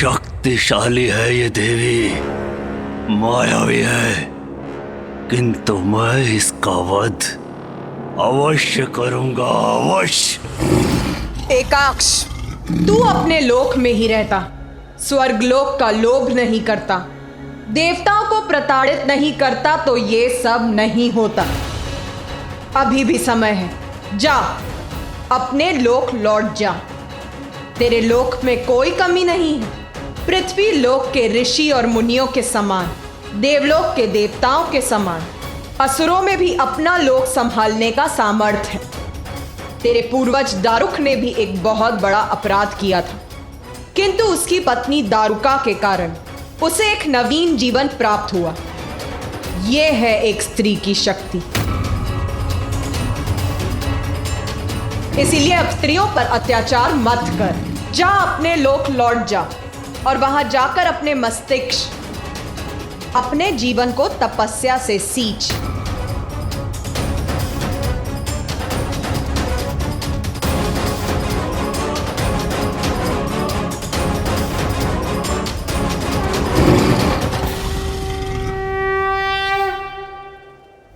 शक्तिशाली है ये देवी, मायावी है, किंतु मैं इसका वध अवश्य करूंगा, अवश्य। एकाक्ष, तू अपने लोक में ही रहता, स्वर्गलोक का लोभ नहीं करता, देवताओं को प्रताड़ित नहीं करता तो ये सब नहीं होता। अभी भी समय है, जा अपने लोक लौट जा। तेरे लोक में कोई कमी नहीं है। पृथ्वी लोक के ऋषि और मुनियों के समान, देवलोक के देवताओं के समान, असुरों में भी अपना लोक संभालने का सामर्थ्य है। तेरे पूर्वज दारुक ने भी एक बहुत बड़ा अपराध किया था, किंतु उसकी पत्नी दारुका के कारण उसे एक नवीन जीवन प्राप्त हुआ। यह है एक स्त्री की शक्ति। इसीलिए अब स्त्रियों पर अत्याचार मत कर। जा अपने लोक लौट जा और वहां जाकर अपने मस्तिष्क, अपने जीवन को तपस्या से सींच।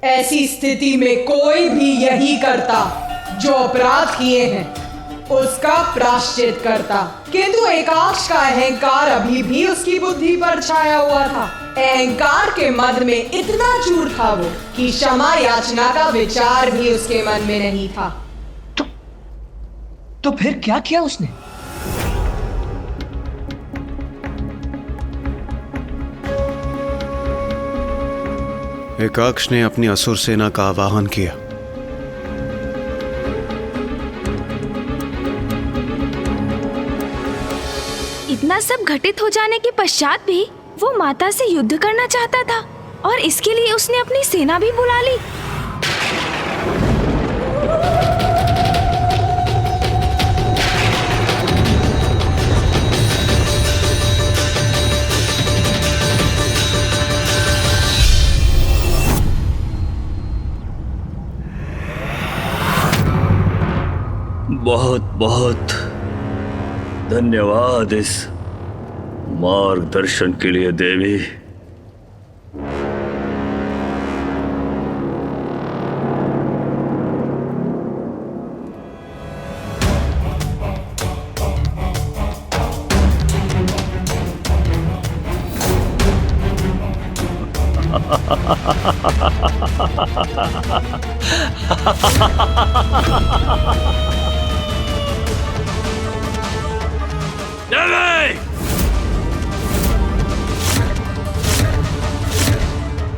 ऐसी स्थिति में कोई भी यही करता, जो अपराध किए हैं उसका प्रायश्चित करता। किंतु एकाक्ष का अहंकार अभी भी उसकी बुद्धि पर छाया हुआ था। अहंकार के मद में इतना चूर था वो कि क्षमा याचना का विचार भी उसके मन में नहीं था। तो फिर क्या किया उसने? एकाक्ष ने अपनी असुर सेना का आवाहन किया। इतना सब घटित हो जाने के पश्चात भी वो माता से युद्ध करना चाहता था और इसके लिए उसने अपनी सेना भी बुला ली। बहुत बहुत धन्यवाद इस मार्गदर्शन के लिए देवी।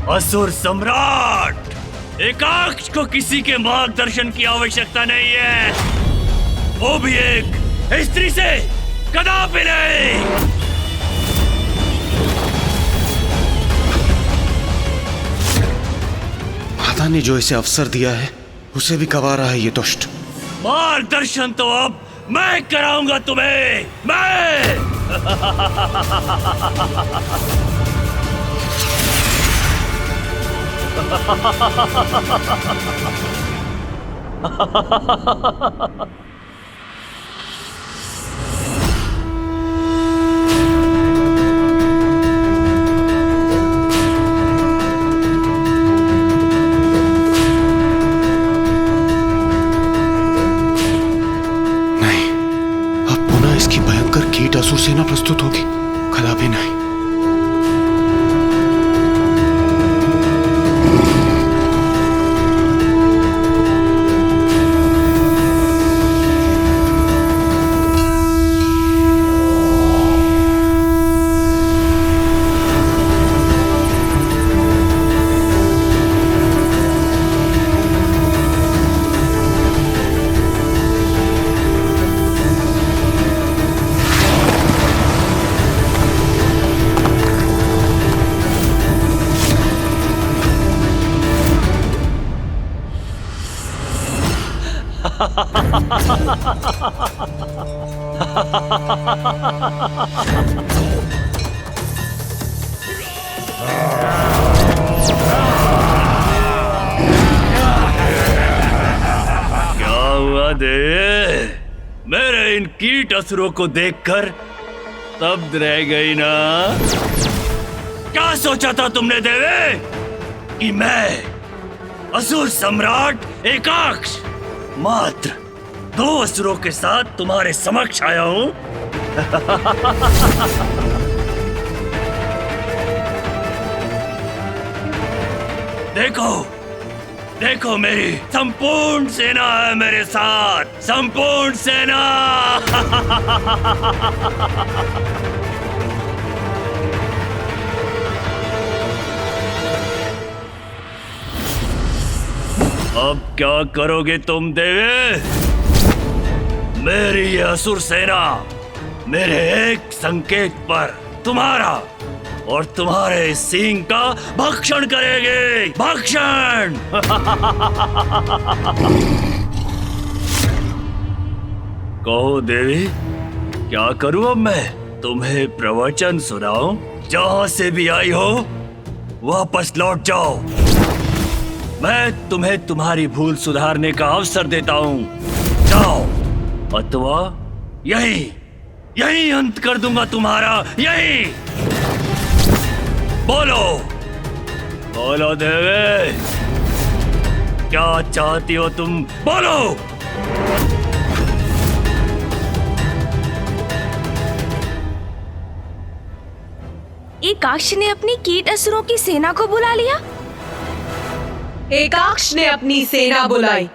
असुर सम्राट एकाक्ष को किसी के मार्गदर्शन की आवश्यकता नहीं है, वो भी एक स्त्री से कदापि नहीं। माता ने जो इसे अवसर दिया है उसे भी गंवा रहा है ये दुष्ट। मार्गदर्शन तो अब मैं कराऊंगा तुम्हें, मैं। कीट असुर सेना प्रस्तुत होगी, कदापि नहीं। क्या हुआ देव? मेरे इन कीट असुरों को देखकर स्तब्ध रह गई ना? क्या सोचा था तुमने देवे कि मैं असुर सम्राट एकाक्ष मात्र 2 असुरों के साथ तुम्हारे समक्ष आया हूं? देखो देखो, मेरी संपूर्ण सेना है मेरे साथ, संपूर्ण सेना। अब क्या करोगे तुम देवे? मेरी ये असुर सेना मेरे एक संकेत पर तुम्हारा और तुम्हारे सींग का भक्षण करेगी, भक्षण। कहो देवी, क्या करूं अब मैं? तुम्हें प्रवचन सुनाऊं? जहां से भी आई हो वापस लौट जाओ। मैं तुम्हें तुम्हारी भूल सुधारने का अवसर देता हूं। जाओ, अथवा यही अंत कर दूंगा तुम्हारा, यही। बोलो बोलो देवे, क्या चाहती हो तुम? बोलो। एकाक्ष ने अपनी कीट असुरों की सेना को बुला लिया। एकाक्ष ने अपनी सेना बुलाई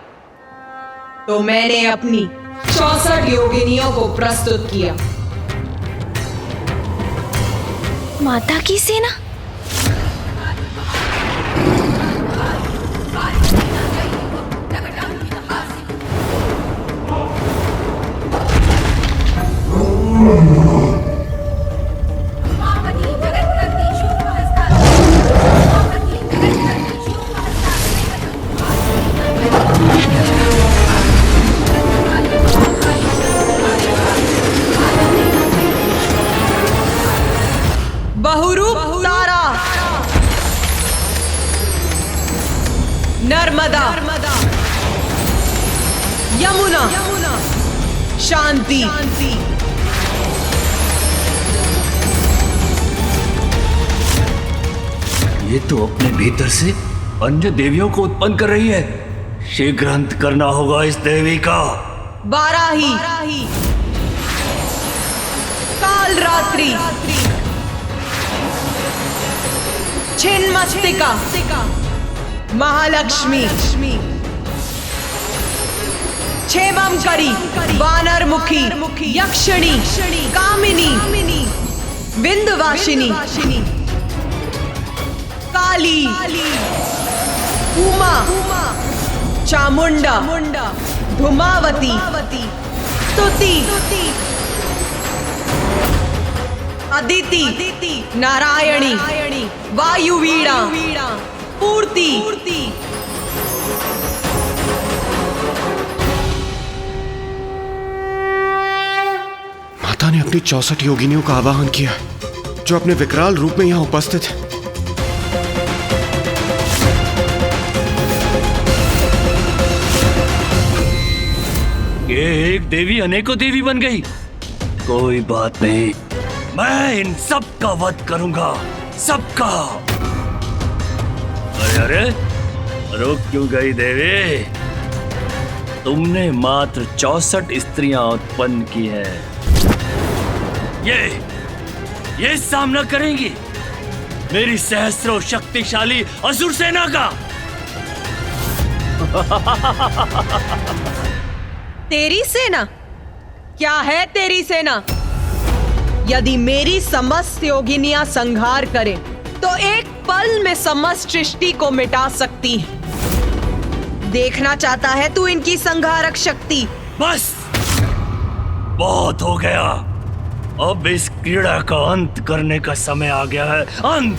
तो मैंने अपनी 64 योगिनियों को प्रस्तुत किया। माता की सेना? बहुरूप तारा, नर्मदा, यमुना, शांति, ये तो अपने भीतर से अन्य देवियों को उत्पन्न कर रही है। शीघ्र अंत करना होगा इस देवी का। बाराही, काल रात्रि, छिन्नमस्तिका, महालक्ष्मी, क्षेमंकरी, वानरमुखी, यक्षिणी, कामिनी, विंध्यवासिनी, काली, उमा, चामुंडा, धूमावती, स्तुति, अदिति, नारायणी, वायुवीणा, पूर्ति, माता ने अपनी 64 योगिनियों का आवाहन किया, जो अपने विकराल रूप में यहाँ उपस्थित है। ये एक देवी अनेकों देवी बन गई। कोई बात नहीं, मैं इन सब का वध करूंगा, सबका। अरे रुक क्यों गई देवी? तुमने मात्र 64 स्त्रियां उत्पन्न की है। ये सामना करेंगी मेरी सहस्रों शक्तिशाली असुर सेना का। तेरी सेना? क्या है तेरी सेना? यदि मेरी समस्त योगिनियां संहार करें तो एक पल में समस्त सृष्टि को मिटा सकती है। देखना चाहता है तू इनकी संहारक शक्ति? बस, बहुत हो गया। अब इस क्रीड़ा का अंत करने का समय आ गया है। अंत।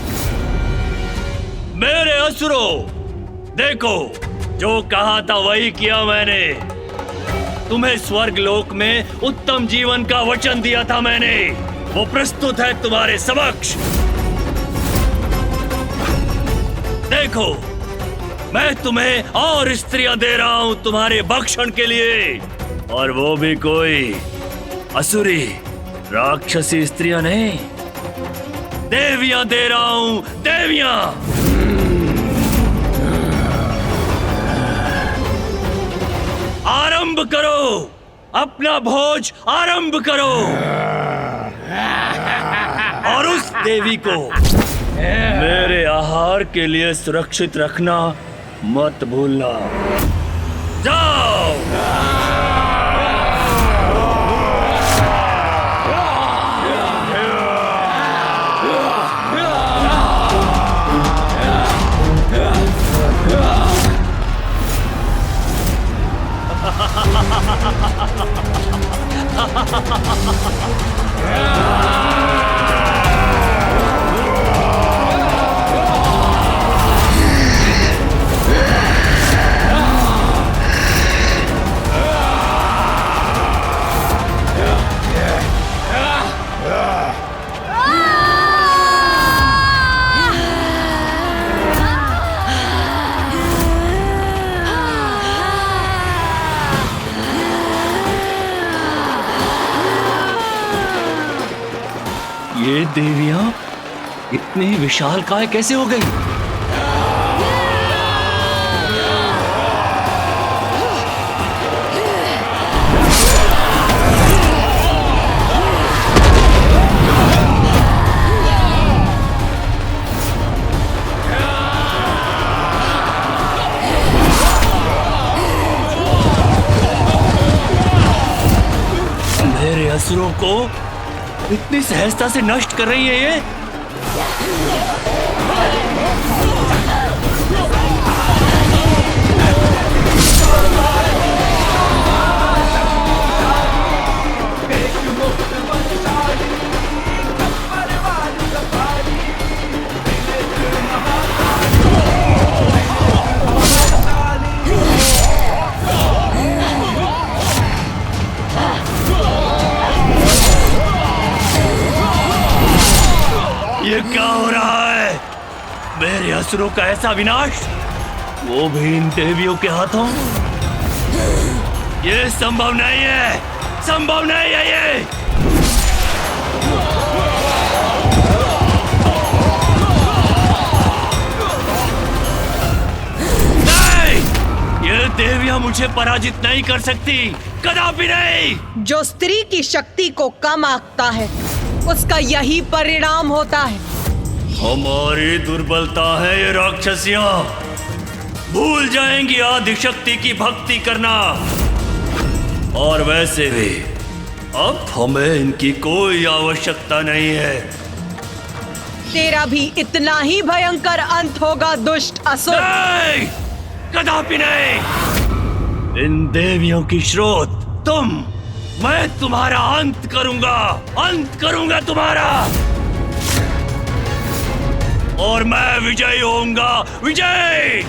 मेरे असुरों, देखो, जो कहा था वही किया मैंने। तुम्हें स्वर्ग लोक में उत्तम जीवन का वचन दिया था मैंने, वो प्रस्तुत है तुम्हारे समक्ष। देखो, मैं तुम्हें और स्त्रियां दे रहा हूं तुम्हारे भक्षण के लिए, और वो भी कोई असुरी राक्षसी स्त्रियां नहीं, देवियां दे रहा हूं, देवियां। आरंभ करो, अपना भोज आरंभ करो। और उस देवी को मेरे आहार के लिए सुरक्षित रखना मत भूलना। जाओ। ये देवियां इतनी विशालकाय कैसे हो गई? मेरे असुरों को इतनी सहजता से नष्ट कर रही है ये। ये क्या हो रहा है? मेरे असुरों का ऐसा विनाश, वो भी इन देवियों के हाथों? ये संभव नहीं है, संभव नहीं है ये। नहीं, ये देवियां मुझे पराजित नहीं कर सकती, कदापि नहीं। जो स्त्री की शक्ति को कम आंकता है, उसका यही परिणाम होता है। हमारी दुर्बलता है ये राक्षसियां, भूल जाएंगी आदिशक्ति की भक्ति करना। और वैसे भी अब हमें इनकी कोई आवश्यकता नहीं है। तेरा भी इतना ही भयंकर अंत होगा दुष्ट असुर। नहीं, कदापि नहीं। इन देवियों की स्रोत तुम, मैं तुम्हारा अंत करूंगा तुम्हारा। और मैं विजयी होऊंगा, विजय।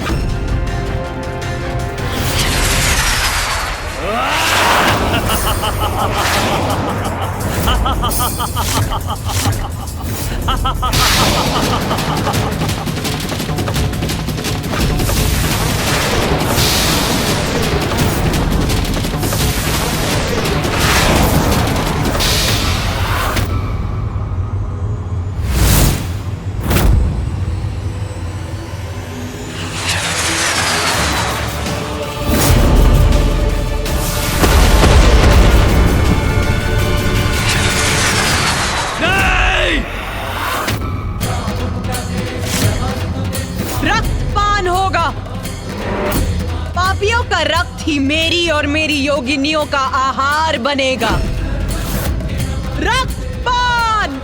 रक्तपान होगा। पापियों का रक्त ही मेरी और मेरी योगिनियों का आहार बनेगा। रक्तपान।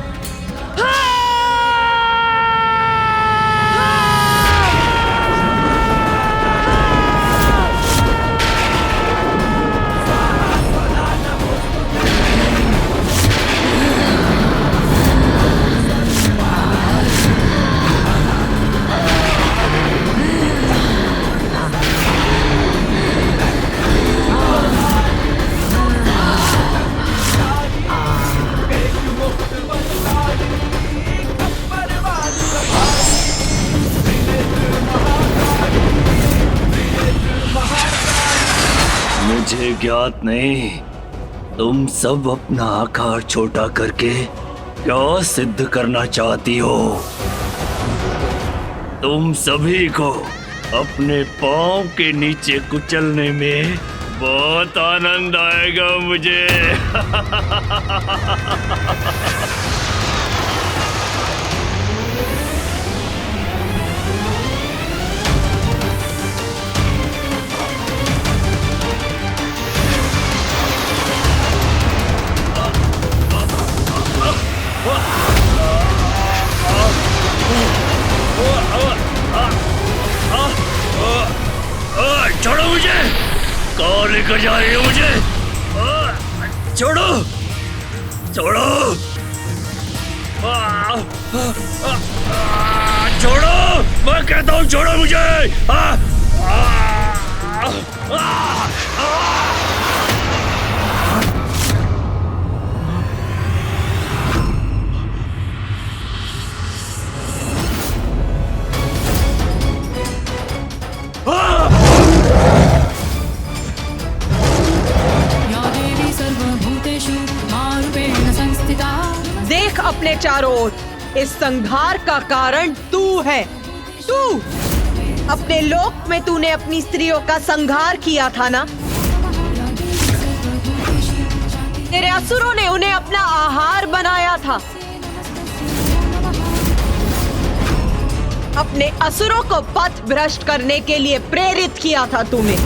मुझे ज्ञात नहीं तुम सब अपना आकार छोटा करके क्या सिद्ध करना चाहती हो? तुम सभी को अपने पांव के नीचे कुचलने में बहुत आनंद आएगा मुझे। छोड़ो मुझे! कहाँ लेकर जा रही हो मुझे? छोड़ो! छोड़ो! छोड़ो! मैं कहता हूँ छोड़ो मुझे! देख अपने चारों ओर, इस संहार का कारण तू है। तू अपने लोक में तूने अपनी स्त्रियों का संहार किया था ना? तेरे असुरों ने उन्हें अपना आहार बनाया था। अपने असुरों को पथ भ्रष्ट करने के लिए प्रेरित किया था तूने।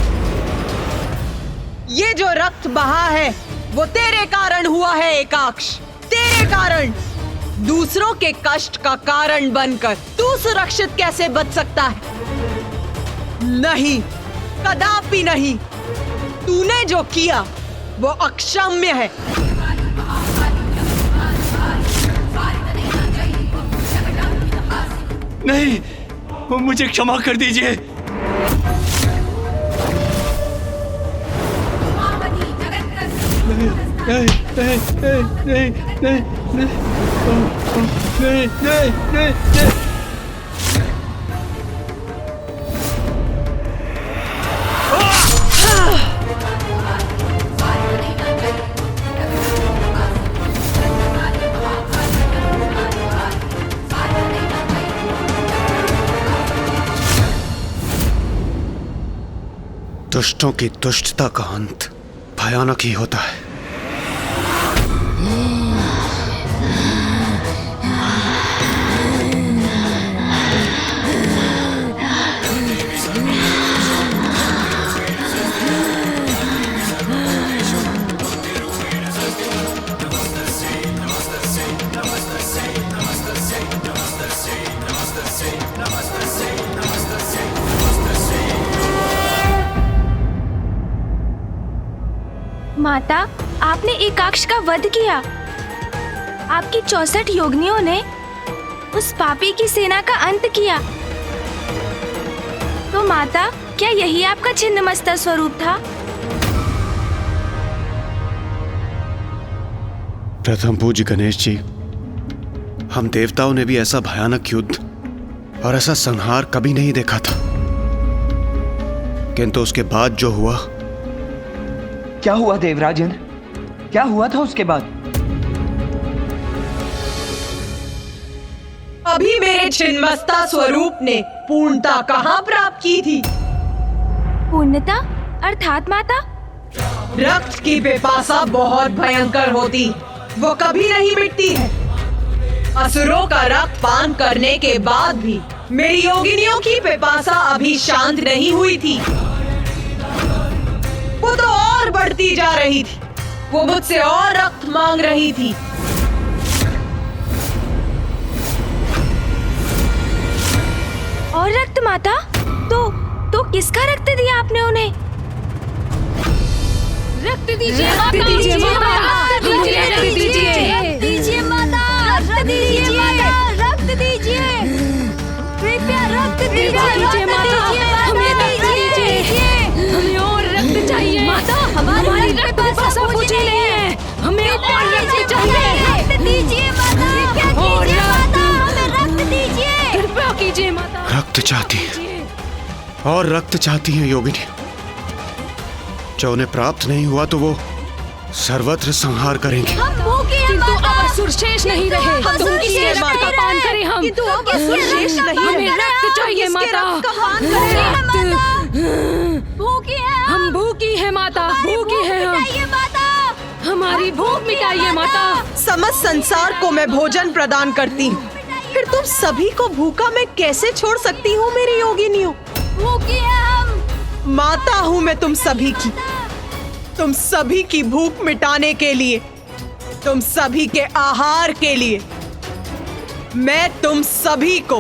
ये जो रक्त बहा है वो तेरे कारण हुआ है एकाक्ष। तेरे कारण दूसरों के कष्ट का कारण बनकर तू सुरक्षित कैसे बच सकता है? नहीं, कदापि नहीं। तूने जो किया वो अक्षम्य है। नहीं, मुझे क्षमा कर दीजिए। नहीं, नहीं, नहीं, नहीं, नहीं, नहीं, नहीं, नहीं, नहीं, नहीं। दुष्टों की दुष्टता का अंत भयानक ही होता है। माता, आपने एकाक्ष का वध किया। आपकी 64 योगिनियों ने उस पापी की सेना का अंत किया। तो माता, क्या यही आपका छिन्नमस्ता स्वरूप था? प्रथम पूज्य गणेश जी, हम देवताओं ने भी ऐसा भयानक युद्ध और ऐसा संहार कभी नहीं देखा था। किंतु उसके बाद जो हुआ। क्या हुआ देवराजन? क्या हुआ था उसके बाद? अभी मेरे छिन्नमस्ता स्वरूप ने पूर्णता कहाँ प्राप्त की थी? पूर्णता अर्थात माता? रक्त की पिपासा बहुत भयंकर होती, वो कभी नहीं मिटती है। असुरों का रक्त पान करने के बाद भी मेरी योगिनियों की पिपासा अभी शांत नहीं हुई थी। वो तो और बढ़ती जा रही थी। वो मुझसे और रक्त मांग रही थी। और रक्त माता? तो किसका रक्त दिया आपने उन्हें? रक्त दीजिए माता, रक्त दीजिए माता, रक्त दीजिए माता, रक्त दीजिए माता, रक्त दीजिए, कृपया रक्त दीजिए माता, हमें रक्त दीजिए, हमें और रक्त चाहिए माता, हमारी रक्त पिपासा बुझी नहीं है, हमें और रक्त चाहिए, रक्त दीजिए माता, कीजिए माता, हमें रक्त दीजिए, कृपया कीजिए माता। रक्त चाहती है और रक्त चाहती है योगिनी। जो उन्हें प्राप्त नहीं हुआ तो वो सर्वत्र संहार करेंगे। हम भूखे हैं किंतु माता। अब असुर शेष नहीं रहे। हम तुम किसके किसके रक्त रक्त का का पान करें हम? किंतु अब असुर शेष नहीं हमें है। रक्त चाहिए किसके माता। रक्त का पान करें? भूखे हैं हम भूखी है माता, भूखी है हम। मिटाइए माता। हमारी भूख मिटाइए माता। समस्त संसार को मैं भोजन प्रदान करती हूँ, फिर तुम सभी को भूखा मैं कैसे छोड़ सकती हूँ मेरी योगिनियों? भूखे हैं हम। माता हूँ मैं तुम सभी की भूख मिटाने के लिए, तुम सभी के आहार के लिए मैं तुम सभी को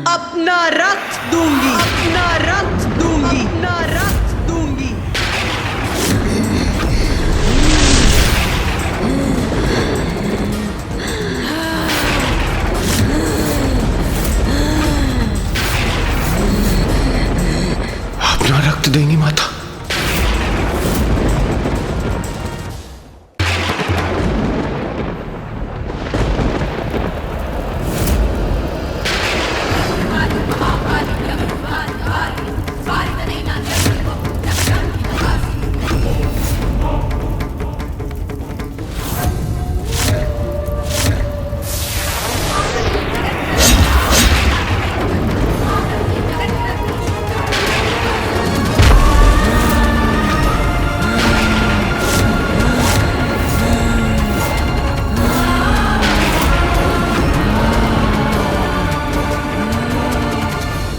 अपना रक्त दूंगी, अपना रक्त दूंगी, अपना रक्त दूंगी। अपना रक्त देंगी माता।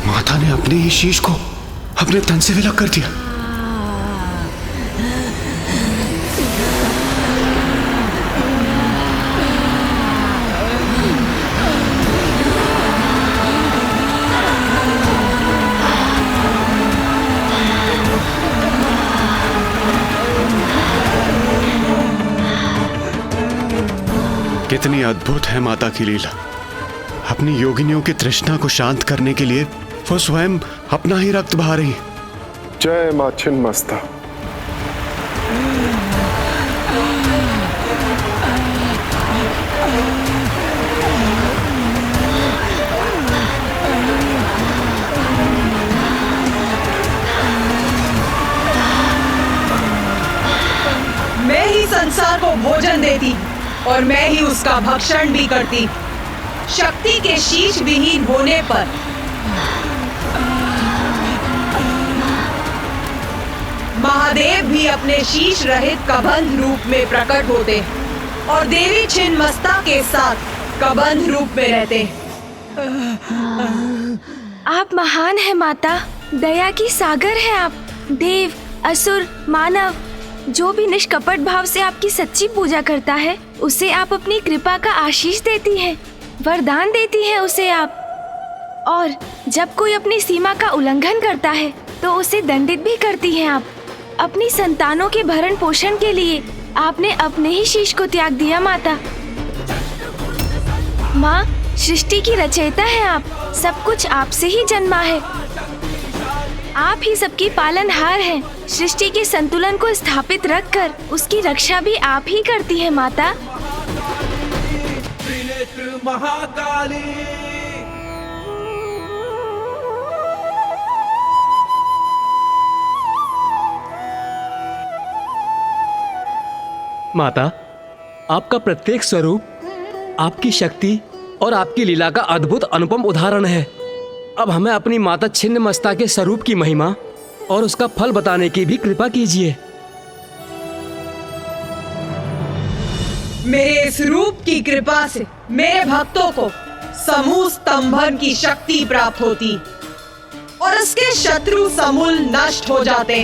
माता ने अपने ही शीश को अपने तन से विलग कर दिया। कितनी अद्भुत है माता की लीला। अपनी योगिनियों की तृष्णा को शांत करने के लिए वो स्वयं अपना ही रक्त बहा रही। जय मां छिन्नमस्ता। मैं ही संसार को भोजन देती और मैं ही उसका भक्षण भी करती। शक्ति के शीश विहीन होने पर महादेव भी अपने शीश रहित कबंध रूप में प्रकट होते और देवी छिन्नमस्ता के साथ कबंध रूप में रहते। आप महान हैं माता, दया की सागर हैं आप। देव, असुर, मानव, जो भी निष्कपट भाव से आपकी सच्ची पूजा करता है उसे आप अपनी कृपा का आशीष देती हैं, वरदान देती हैं उसे आप। और जब कोई अपनी सीमा का उल्लंघन करता है तो उसे दंडित भी करती हैं आप। अपनी संतानों के भरण पोषण के लिए आपने अपने ही शीश को त्याग दिया माता। माँ, सृष्टि की रचयिता हैं आप, सब कुछ आपसे ही जन्मा है। आप ही सबकी पालनहार हैं। सृष्टि के संतुलन को स्थापित रखकर उसकी रक्षा भी आप ही करती हैं माता। माता, आपका प्रत्येक स्वरूप आपकी शक्ति और आपकी लीला का अद्भुत अनुपम उदाहरण है। अब हमें अपनी माता छिन्नमस्ता के स्वरूप की महिमा और उसका फल बताने की भी कृपा कीजिए। मेरे इस रूप की कृपा से मेरे भक्तों को समूह स्तंभन की शक्ति प्राप्त होती और उसके शत्रु समूल नष्ट हो जाते।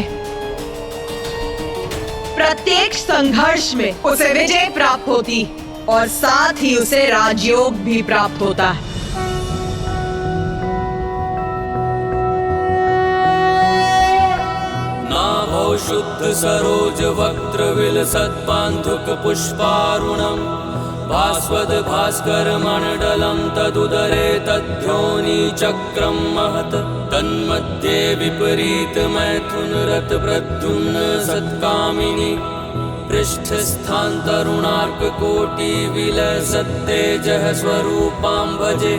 प्रत्येक संघर्ष में उसे विजय प्राप्त होती और साथ ही उसे राजयोग भी प्राप्त होता है। नाभौ शुद्ध सरोज वक्त्र विलसत् पान्थुक पुष्पारुणम् भास्वद भास्कर मंडलम् तदुदरे तद्योनि चक्रं महत् तन्मध्ये विपरीत मैथुन रत प्रद्युम्न सत्कामिनी पृष्ठस्थां तरुणार्ककोटिविलसत्तेजः स्वरूपां भजे।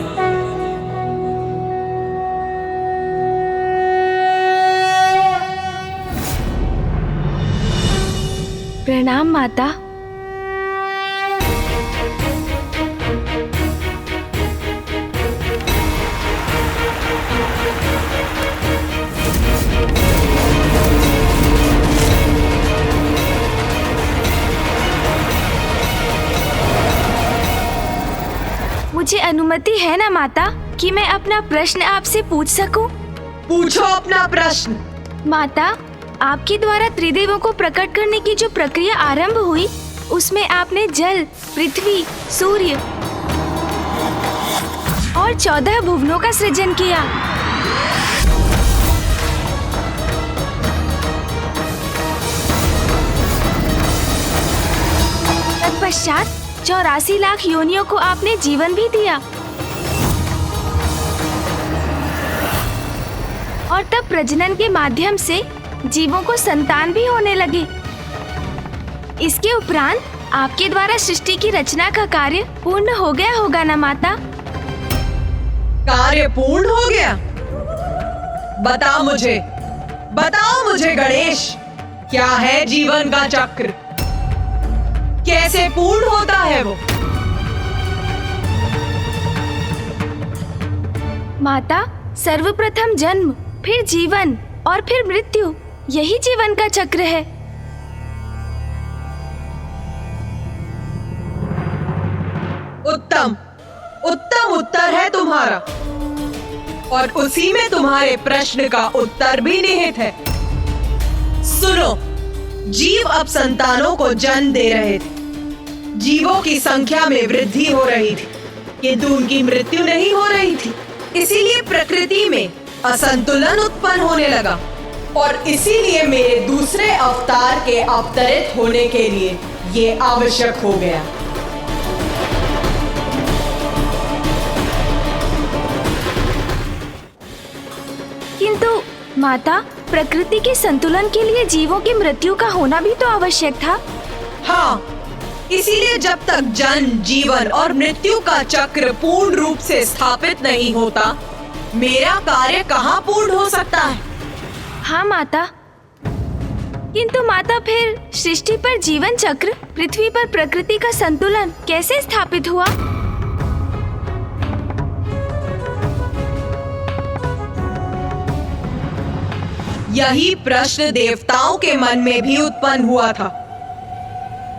प्रणाम माता। मुझे अनुमति है ना माता कि मैं अपना प्रश्न आपसे पूछ सकूं? पूछो अपना प्रश्न। माता, आपके द्वारा त्रिदेवों को प्रकट करने की जो प्रक्रिया आरंभ हुई, उसमें आपने जल, पृथ्वी, सूर्य और 14 भुवनों का सृजन किया। तत्पश्चात 84 लाख योनियों को आपने जीवन भी दिया और तब प्रजनन के माध्यम से जीवों को संतान भी होने लगे। इसके उपरांत आपके द्वारा सृष्टि की रचना का कार्य पूर्ण हो गया होगा ना माता? कार्य पूर्ण हो गया? बताओ मुझे गणेश, क्या है जीवन का चक्र? कैसे पूर्ण होता है वो? माता, सर्वप्रथम जन्म, फिर जीवन और फिर मृत्यु, यही जीवन का चक्र है। उत्तम उत्तर है तुम्हारा, और उसी में तुम्हारे प्रश्न का उत्तर भी निहित है। सुनो, जीव अब संतानों को जन्म दे रहे थे। जीवों की संख्या में वृद्धि हो रही थी, किंतु उनकी मृत्यु नहीं हो रही थी। इसीलिए प्रकृति में असंतुलन उत्पन्न होने लगा, और इसीलिए मेरे दूसरे अवतार के अवतरित होने के लिए ये आवश्यक हो गया। किंतु माता, प्रकृति के संतुलन के लिए जीवों की मृत्यु का होना भी तो आवश्यक था। हाँ, इसीलिए जब तक जन्म, जीवन और मृत्यु का चक्र पूर्ण रूप से स्थापित नहीं होता, मेरा कार्य कहाँ पूर्ण हो सकता है? हाँ माता, किंतु माता, फिर सृष्टि पर जीवन चक्र, पृथ्वी पर प्रकृति का संतुलन कैसे स्थापित हुआ? यही प्रश्न देवताओं के मन में भी उत्पन्न हुआ था।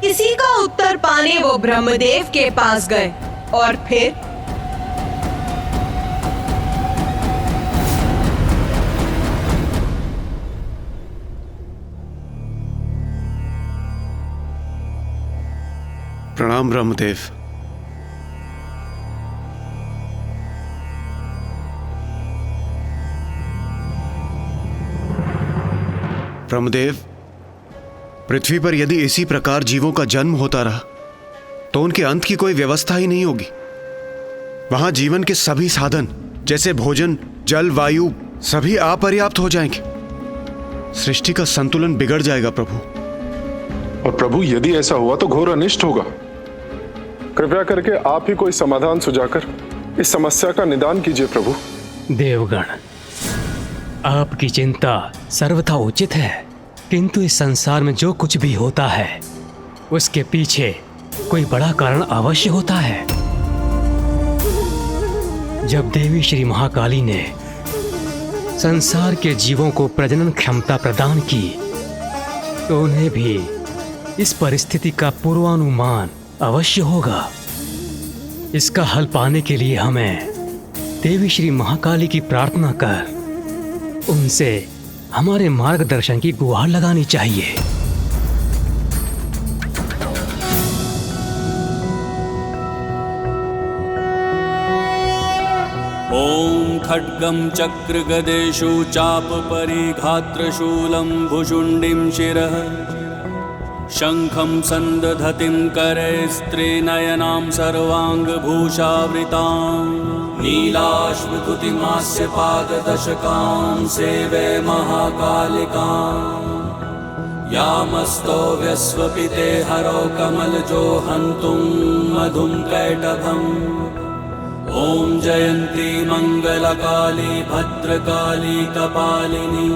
इसी का उत्तर पाने वो ब्रह्मदेव के पास गए, और फिर प्रणाम ब्रह्मदेव। ब्रह्मदेव, पृथ्वी पर यदि इसी प्रकार जीवों का जन्म होता रहा तो उनके अंत की कोई व्यवस्था ही नहीं होगी। वहां जीवन के सभी साधन जैसे भोजन, जल, वायु सभी अपर्याप्त हो जाएंगे। सृष्टि का संतुलन बिगड़ जाएगा प्रभु। और प्रभु, यदि ऐसा हुआ तो घोर अनिष्ट होगा। कृपया करके आप ही कोई समाधान सुझाकर इस समस्या का निदान कीजिए प्रभु। देवगण, आपकी चिंता सर्वथा उचित है, किंतु इस संसार में जो कुछ भी होता है उसके पीछे कोई बड़ा कारण अवश्य होता है। जब देवी श्री महाकाली ने संसार के जीवों को प्रजनन क्षमता प्रदान की तो उन्हें भी इस परिस्थिति का पूर्वानुमान अवश्य होगा। इसका हल पाने के लिए हमें देवी श्री महाकाली की प्रार्थना कर उनसे हमारे मार्गदर्शन की गुहार लगानी चाहिए। ॐ खड्गं चक्रगदेषु चापपरिघात्रशूलं भुशुण्डिं शिरः शङ्खं सन्दधतिं करे स्त्रीनयनां सर्वाङ्गभूषावृतां नीलाश्मकुतिमास्य पाददशकां सेवे महाकालिकां यामस्तो व्यस्वपिते हरो कमलजो हन्तुं मधुं कैटभम् ॐ जयन्ती मङ्गलकाली भद्रकाली कपालिनी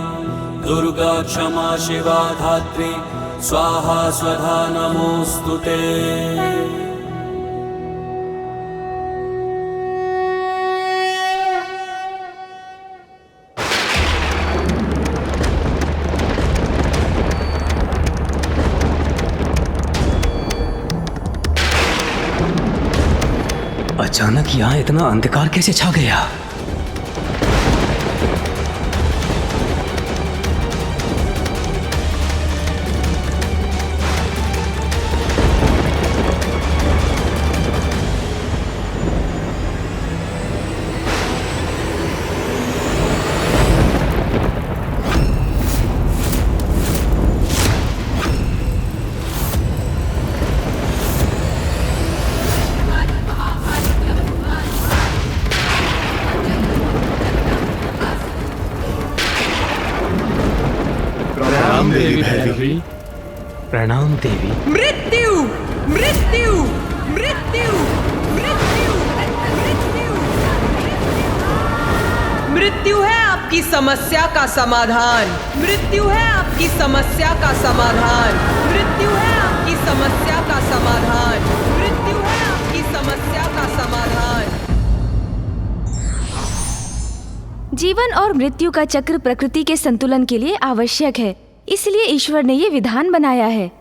दुर्गा क्षमा शिवा धात्री स्वाहा स्वधा नमोस्तुते। अचानक यहाँ इतना अंधकार कैसे छा गया? प्रणाम देवी भैरवी। प्रणाम देवी। मृत्यु मृत्यु मृत्यु मृत्यु मृत्यु मृत्यु है आपकी समस्या का समाधान। मृत्यु है आपकी समस्या का समाधान। मृत्यु है आपकी समस्या का समाधान। मृत्यु है आपकी समस्या का समाधान। जीवन और मृत्यु का चक्र प्रकृति के संतुलन के लिए आवश्यक है, इसलिए ईश्वर ने ये विधान बनाया है।